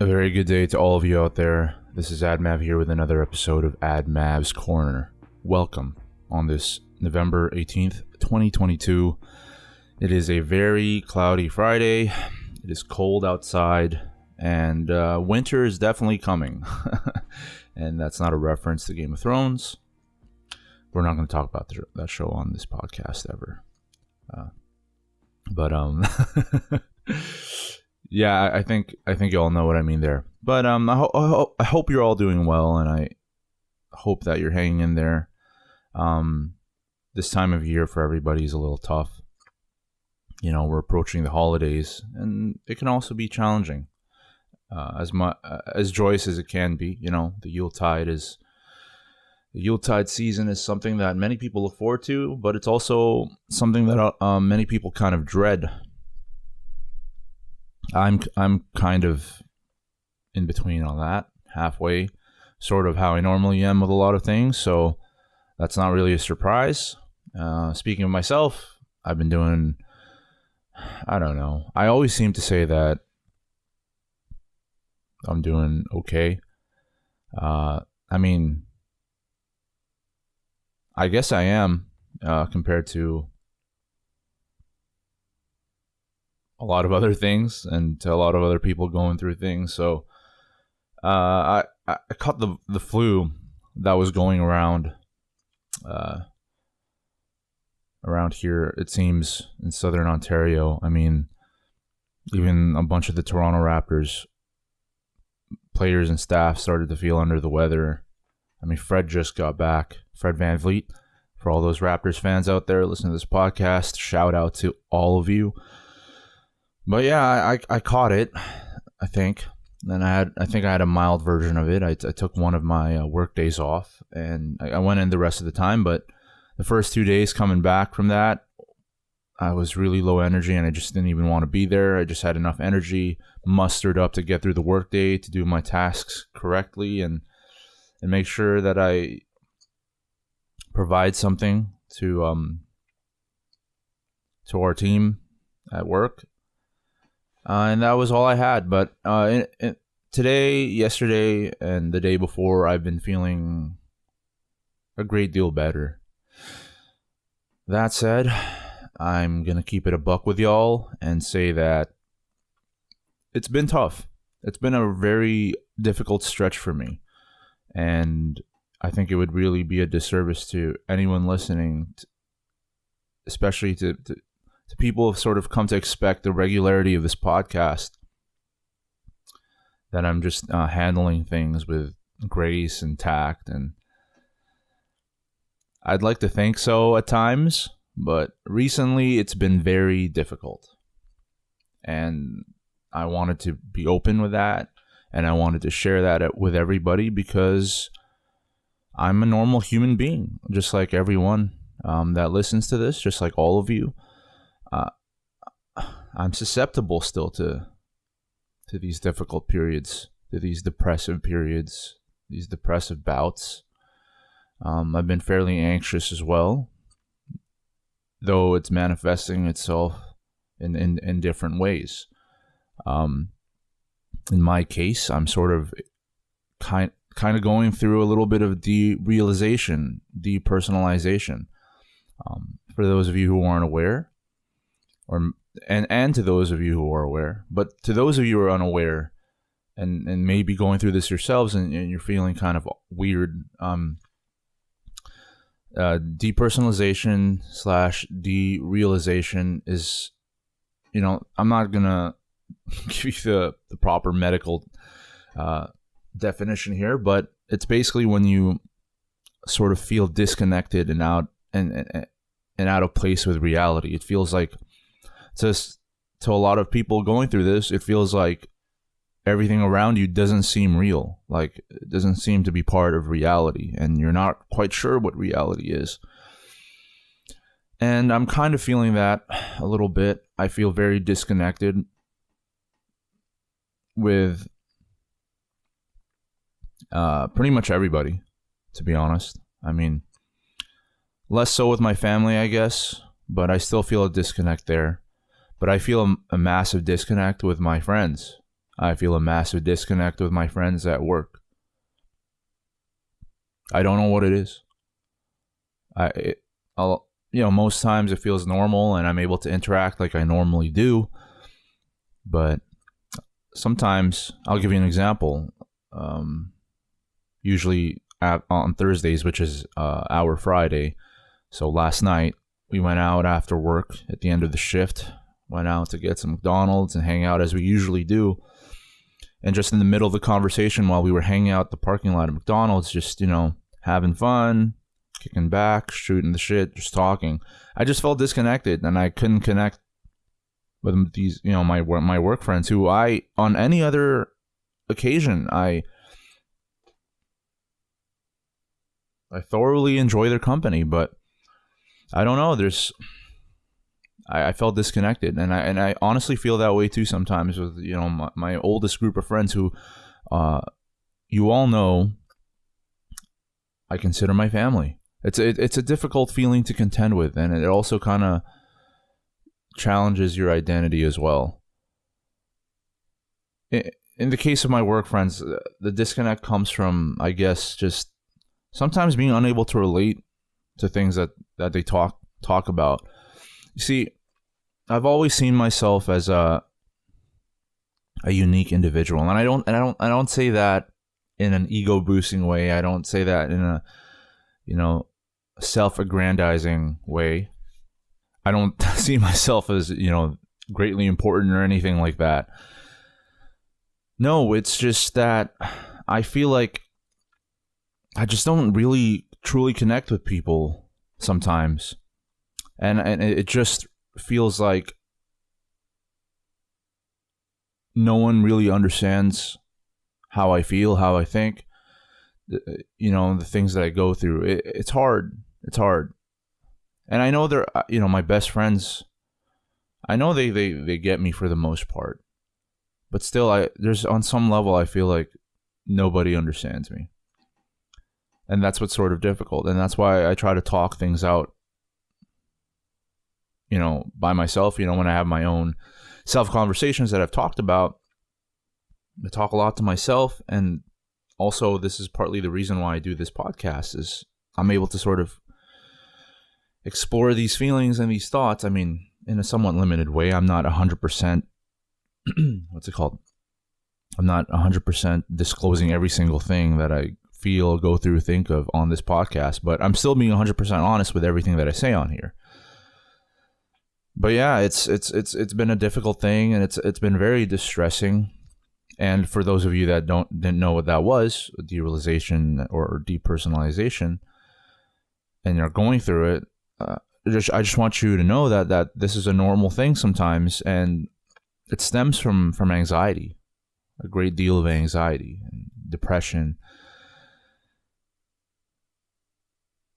A very good day to all of you out there. This is admav here with another episode of admav's Corner. Welcome on this November 18th, 2022. It is a very cloudy Friday. It is cold outside, and winter is definitely coming. And that's not a reference to Game of Thrones. We're not going to talk about that show on this podcast ever. But yeah, I think you all know what I mean there. But I hope you're all doing well, and I hope that you're hanging in there. This time of year for everybody is a little tough. You know, we're approaching the holidays, and it can also be challenging. As joyous as it can be, you know, the Yuletide season is something that many people look forward to, but it's also something that many people kind of dread. I'm kind of in between on that, halfway, sort of how I normally am with a lot of things, so that's not really a surprise. Speaking of myself, I've been doing, I don't know, I always seem to say that I'm doing okay. I mean, I guess I am, compared to a lot of other things and to a lot of other people going through things. So I caught the flu that was going around here, it seems, in southern Ontario. I mean, even a bunch of the Toronto Raptors players and staff started to feel under the weather. I mean, Fred just got back. Fred VanVleet. For all those Raptors fans out there listening to this podcast, shout out to all of you. But yeah, I caught it, I think. And I think I had a mild version of it. I took one of my work days off, and I went in the rest of the time. But the first 2 days coming back from that, I was really low energy, and I just didn't even want to be there. I just had enough energy mustered up to get through the work day, to do my tasks correctly, and make sure that I provide something to our team at work. And that was all I had. But today, yesterday, and the day before, I've been feeling a great deal better. That said, I'm going to keep it a buck with y'all and say that it's been tough. It's been a very difficult stretch for me. And I think it would really be a disservice to anyone listening, especially to people who have sort of come to expect the regularity of this podcast, that I'm just handling things with grace and tact. And I'd like to think so at times, but recently it's been very difficult. And I wanted to be open with that, and I wanted to share that with everybody, because I'm a normal human being, just like everyone that listens to this, just like all of you. I'm susceptible still to these difficult periods, to these depressive periods, these depressive bouts. I've been fairly anxious as well, though it's manifesting itself in different ways. In my case, I'm sort of kind of going through a little bit of derealization, depersonalization. For those of you who aren't aware, and to those of you who are aware, but to those of you who are unaware and maybe going through this yourselves, and you're feeling kind of weird, depersonalization / derealization is, you know, I'm not gonna give you the proper medical definition here, but it's basically when you sort of feel disconnected and out of place with reality. It feels like, just to a lot of people going through this, it feels like everything around you doesn't seem real. Like, it doesn't seem to be part of reality, and you're not quite sure what reality is. And I'm kind of feeling that a little bit. I feel very disconnected with pretty much everybody, to be honest. I mean, less so with my family, I guess, but I still feel a disconnect there. But I feel a massive disconnect with my friends. I feel a massive disconnect with my friends at work. I don't know what it is. Most times it feels normal and I'm able to interact like I normally do. But sometimes, I'll give you an example. Usually on Thursdays, which is our Friday. So last night, we went out after work at the end of the shift. Went out to get some McDonald's and hang out as we usually do. And just in the middle of the conversation while we were hanging out at the parking lot of McDonald's, just, having fun, kicking back, shooting the shit, just talking. I just felt disconnected and I couldn't connect with these, my work friends who on any other occasion, I thoroughly enjoy their company, but I don't know. I felt disconnected, and I honestly feel that way too sometimes with my oldest group of friends who, you all know, I consider my family. It's a difficult feeling to contend with, and it also kind of challenges your identity as well. In the case of my work friends, the disconnect comes from, I guess, just sometimes being unable to relate to things that they talk about. You see, I've always seen myself as a unique individual, and I don't say that in an ego boosting way. I don't say that in a self-aggrandizing way. I don't see myself as greatly important or anything like that. No, it's just that I feel like I just don't really truly connect with people sometimes, and it just feels like no one really understands how I feel, how I think, the things that I go through. It's hard. It's hard. And I know they're, my best friends, I know they get me for the most part, but still there's on some level, I feel like nobody understands me. And that's what's sort of difficult. And that's why I try to talk things out, by myself, when I have my own self-conversations that I've talked about. I talk a lot to myself. And also, this is partly the reason why I do this podcast, is I'm able to sort of explore these feelings and these thoughts. I mean, in a somewhat limited way. I'm not 100%, what's it called? I'm not 100% disclosing every single thing that I feel, go through, think of on this podcast, but I'm still being 100% honest with everything that I say on here. But yeah, it's been a difficult thing, and it's been very distressing. And for those of you that didn't know what that was, derealization or depersonalization, and you're going through it, I just want you to know that this is a normal thing sometimes, and it stems from anxiety, a great deal of anxiety and depression.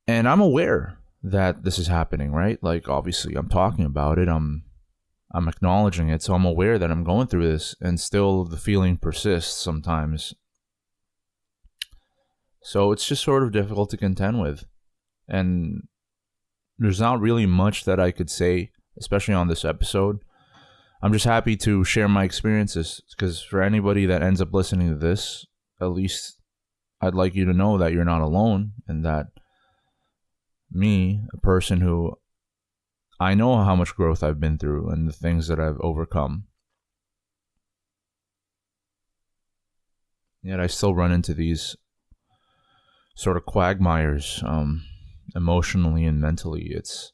And I'm aware that this is happening, right? Like, obviously, I'm talking about it. I'm acknowledging it. So I'm aware that I'm going through this, and still the feeling persists sometimes. So it's just sort of difficult to contend with. And there's not really much that I could say, especially on this episode. I'm just happy to share my experiences, because for anybody that ends up listening to this, at least I'd like you to know that you're not alone, and that me, a person who I know how much growth I've been through and the things that I've overcome, yet I still run into these sort of quagmires, emotionally and mentally. It's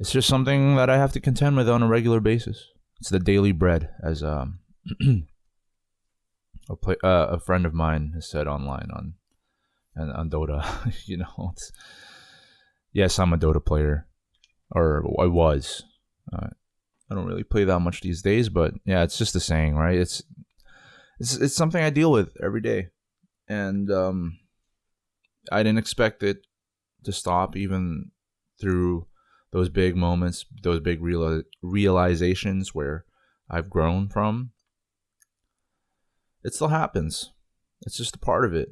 just something that I have to contend with on a regular basis. It's the daily bread, as a friend of mine has said online on Dota. Yes, I'm a Dota player, or I was. I don't really play that much these days, but yeah, it's just a saying, right? It's something I deal with every day, and I didn't expect it to stop, even through those big moments, those big realizations where I've grown from. It still happens. It's just a part of it.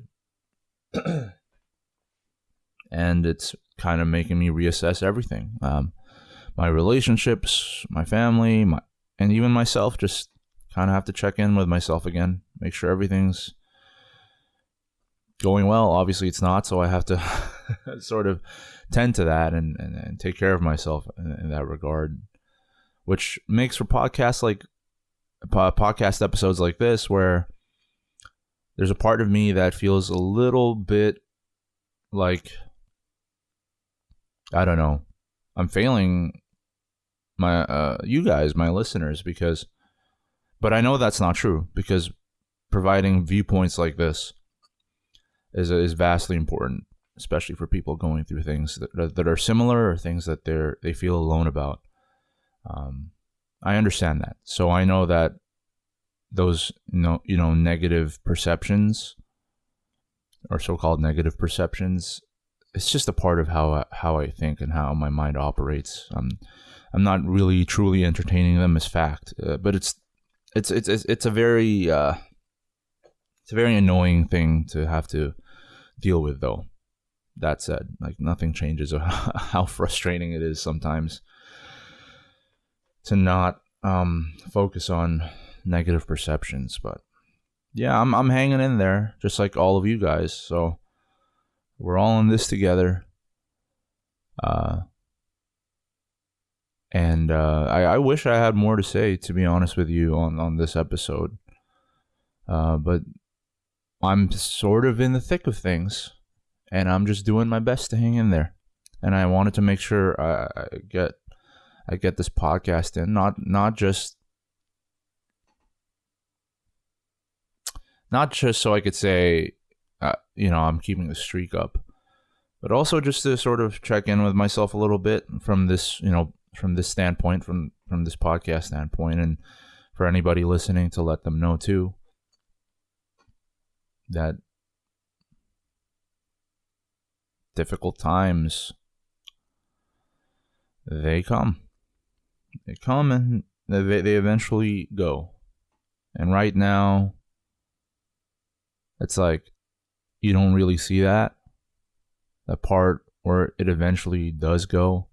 And it's kind of making me reassess everything. My relationships, my family, and even myself, just kind of have to check in with myself again, make sure everything's going well. Obviously it's not, so I have to sort of tend to that and take care of myself in that regard, which makes for podcast episodes like this where there's a part of me that feels a little bit like, I don't know, I'm failing my you guys, my listeners, but I know that's not true, because providing viewpoints like this is vastly important, especially for people going through things that are similar or things that they feel alone about. I understand that, so I know that those negative perceptions, or so-called negative perceptions, it's just a part of how I think and how my mind operates. I'm not really truly entertaining them as fact, but it's a very annoying thing to have to deal with, though. That said, like, nothing changes how frustrating it is sometimes to not focus on negative perceptions. But yeah, I'm hanging in there, just like all of you guys. So we're all in this together. And I wish I had more to say, to be honest with you, on this episode. But I'm sort of in the thick of things, and I'm just doing my best to hang in there. And I wanted to make sure I get this podcast in, not just so I could say, I'm keeping the streak up, but also just to sort of check in with myself a little bit from this, from this standpoint, from this podcast standpoint, and for anybody listening, to let them know too that difficult times, they come and they eventually go. And right now, it's like you don't really see that part where it eventually does go.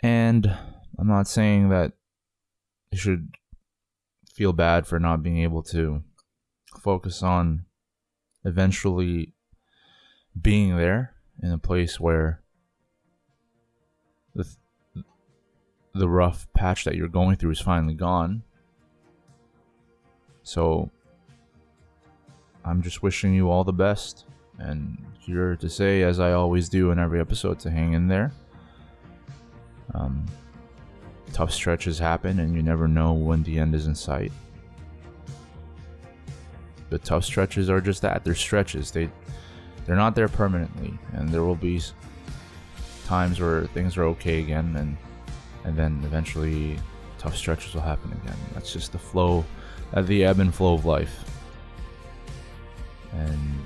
And I'm not saying that you should feel bad for not being able to focus on eventually being there in a place where the rough patch that you're going through is finally gone. So I'm just wishing you all the best, and here to say, as I always do in every episode, to hang in there. Tough stretches happen, and you never know when the end is in sight. But tough stretches are just that. They're stretches. They're not there permanently, and there will be times where things are okay again, and then eventually tough stretches will happen again. That's just the flow, the ebb and flow of life. And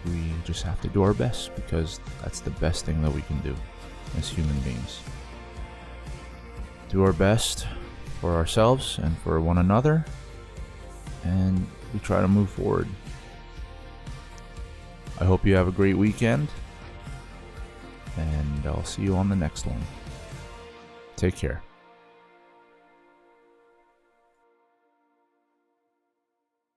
we just have to do our best, because that's the best thing that we can do as human beings. Do our best for ourselves and for one another, and we try to move forward. I hope you have a great weekend, and I'll see you on the next one. Take care.